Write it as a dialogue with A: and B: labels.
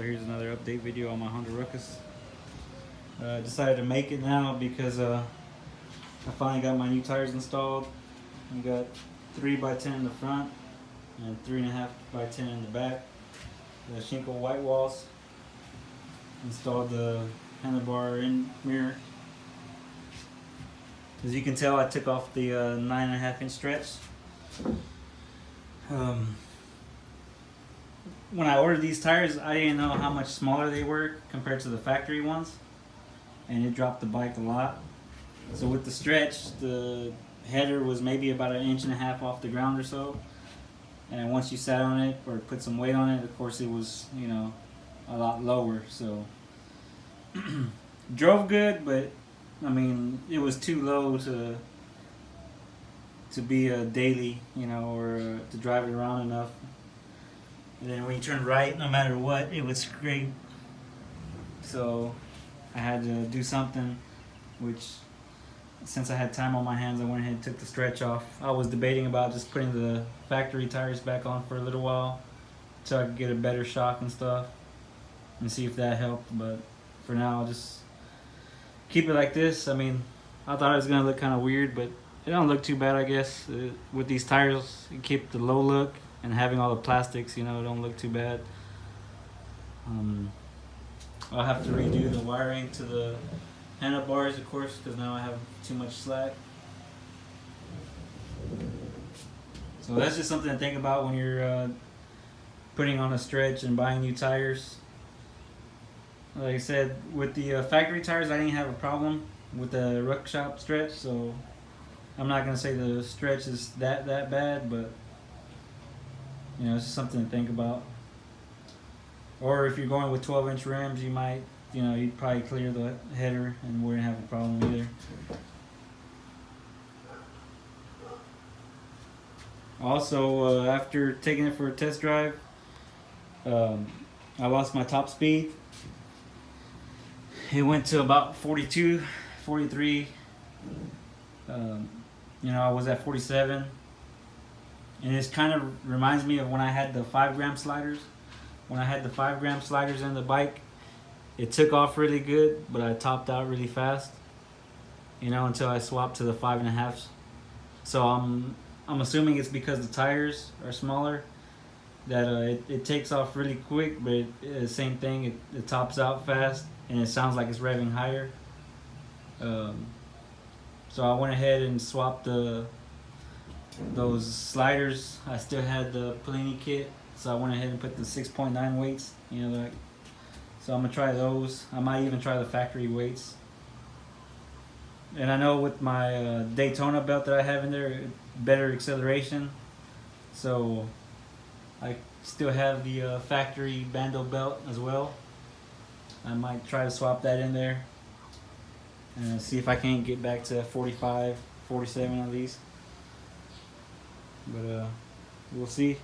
A: Here's another update video on my Honda Ruckus. Decided to make it now because I finally got my new tires installed. I got 3x10 in the front and 3.5x10 in the back. The Shinko white walls. Installed the handlebar in mirror. As you can tell, I took off the 9.5-inch stretch. When I ordered these tires, I didn't know how much smaller they were compared to the factory ones, and it dropped the bike a lot. So with the stretch, the header was maybe about 1.5 inches off the ground or so, and once you sat on it or put some weight on it, of course it was, you know, a lot lower. So drove good, but I mean it was too low to be a daily, you know, or to drive it around enough. And then when you turn right, no matter what, it would scrape. So I had to do something, which since I had time on my hands, I went ahead and took the stretch off. I was debating about just putting the factory tires back on for a little while so I could get a better shock and stuff and see if that helped. But for now, I'll just keep it like this. I mean, I thought it was going to look kind of weird, but it don't look too bad, I guess. With these tires, you keep the low look, and having all the plastics, you know, it don't look too bad. I'll have to redo the wiring to the handlebars, of course, because now I have too much slack. So that's just something to think about when you're putting on a stretch and buying new tires. Like I said, with the factory tires, I didn't have a problem with the ruck shop stretch, so I'm not gonna say the stretch is that bad, but you know, it's just something to think about. Or if you're going with 12-inch rims, you might, you know, you'd probably clear the header and wouldn't have a problem either. Also, after taking it for a test drive, I lost my top speed. It went to about 42, 43. You know, I was at 47. And it kind of reminds me of when I had the 5-gram sliders. When I had the 5-gram sliders in the bike, it took off really good, but I topped out really fast, you know, until I swapped to the 5.5s. So I'm assuming it's because the tires are smaller that it takes off really quick, but same thing, it tops out fast, and it sounds like it's revving higher. So I went ahead and swapped those sliders. I still had the Polini kit, so I went ahead and put the 6.9 weights, you know, like, so I'm gonna try those. I might even try the factory weights. And I know with my Daytona belt that I have in there, better acceleration, so I still have the factory Bando belt as well. I might try to swap that in there and see if I can't get back to 45, 47 at least. But we'll see.